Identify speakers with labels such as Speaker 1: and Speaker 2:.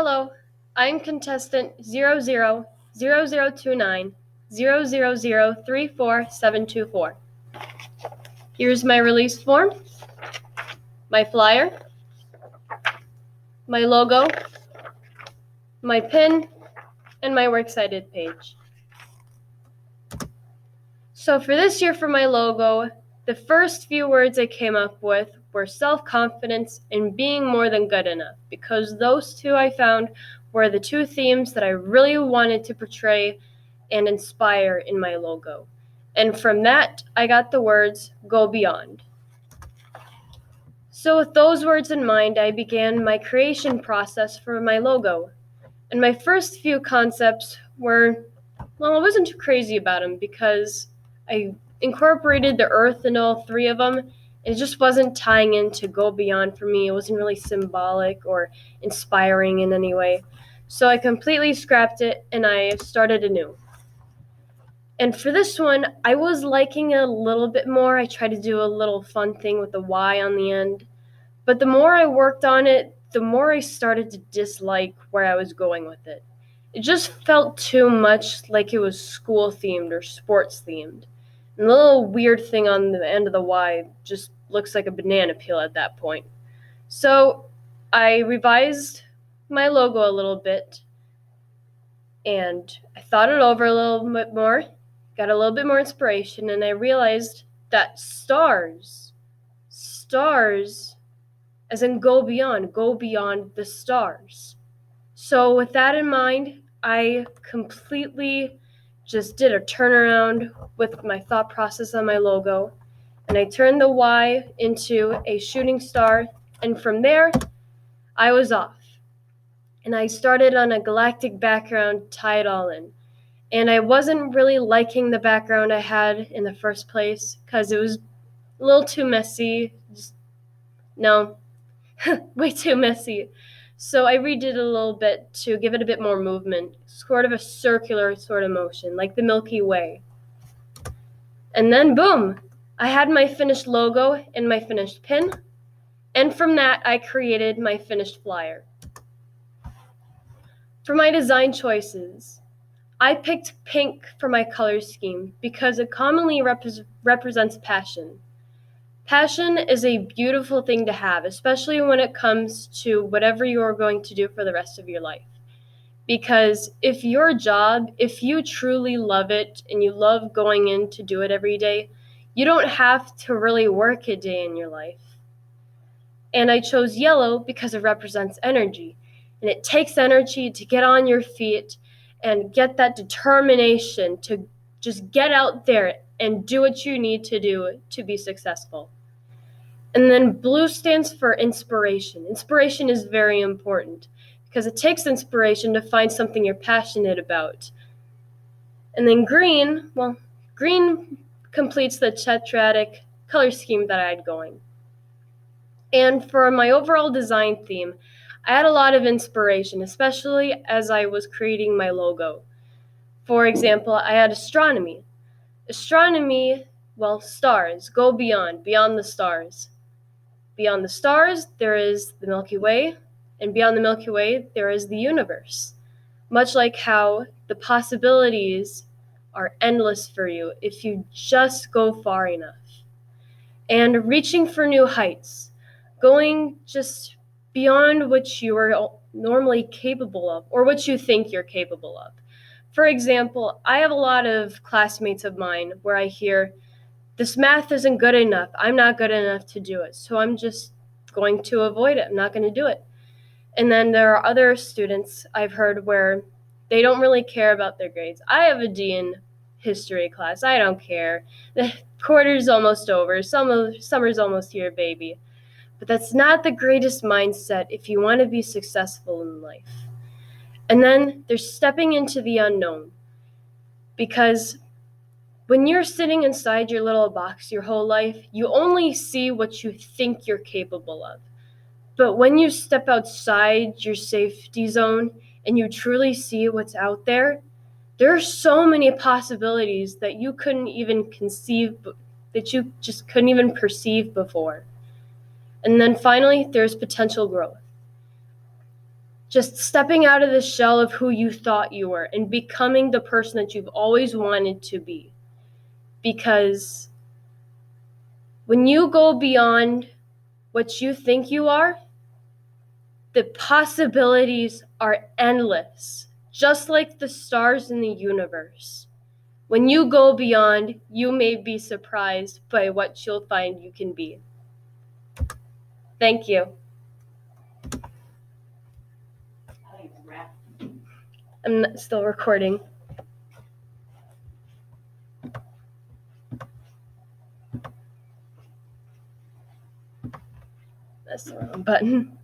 Speaker 1: Hello, I'm contestant 00002900034724. Here's my release form, my flyer, my logo, my pin, and my works cited page. So for this year for my logo, the first few words I came up with were self-confidence and being more than good enough, because those two I found were the two themes that I really wanted to portray and inspire in my logo. And from that, I got the words, go beyond. So with those words in mind, I began my creation process for my logo. And my first few concepts were, I wasn't too crazy about them because I incorporated the earth in all three of them. It just wasn't tying in to go beyond for me. It wasn't really symbolic or inspiring in any way. So I completely scrapped it and I started anew. And for this one, I was liking it a little bit more. I tried to do a little fun thing with the Y on the end. But the more I worked on it, the more I started to dislike where I was going with it. It just felt too much like it was school themed or sports themed. And the little weird thing on the end of the Y just looks like a banana peel at that point. So I revised my logo a little bit and I thought it over a little bit more, got a little bit more inspiration, and I realized that stars, as in go beyond the stars. So with that in mind, I completely just did a turnaround with my thought process on my logo, and I turned the Y into a shooting star, and from there, I was off. And I started on a galactic background, tie it all in. And I wasn't really liking the background I had in the first place, because it was a little too messy. Way too messy. So I redid it a little bit to give it a bit more movement, sort of a circular sort of motion, like the Milky Way. And then boom, I had my finished logo and my finished pin. And from that, I created my finished flyer. For my design choices, I picked pink for my color scheme because it commonly represents passion. Passion is a beautiful thing to have, especially when it comes to whatever you're going to do for the rest of your life. Because if you truly love it and you love going in to do it every day, you don't have to really work a day in your life. And I chose yellow because it represents energy. And it takes energy to get on your feet and get that determination to just get out there and do what you need to do to be successful. And then blue stands for inspiration. Inspiration is very important because it takes inspiration to find something you're passionate about. And then green completes the tetradic color scheme that I had going. And for my overall design theme, I had a lot of inspiration, especially as I was creating my logo. For example, I had astronomy. Astronomy, stars, go beyond the stars. Beyond the stars, there is the Milky Way, and beyond the Milky Way, there is the universe. Much like how the possibilities are endless for you if you just go far enough. And reaching for new heights, going just beyond what you are normally capable of, or what you think you're capable of. For example, I have a lot of classmates of mine where I hear, this math isn't good enough. I'm not good enough to do it. So I'm just going to avoid it. I'm not going to do it. And then there are other students I've heard where they don't really care about their grades. I have a D in history class. I don't care. The quarter's almost over. Summer's almost here, baby. But that's not the greatest mindset if you want to be successful in life. And then there's stepping into the unknown. Because when you're sitting inside your little box your whole life, you only see what you think you're capable of. But when you step outside your safety zone and you truly see what's out there, there are so many possibilities that you couldn't even perceive before. And then finally, there's potential growth. Just stepping out of the shell of who you thought you were and becoming the person that you've always wanted to be. Because when you go beyond what you think you are, the possibilities are endless, just like the stars in the universe. When you go beyond, you may be surprised by what you'll find you can be. Thank you. I'm still recording. That's the wrong button.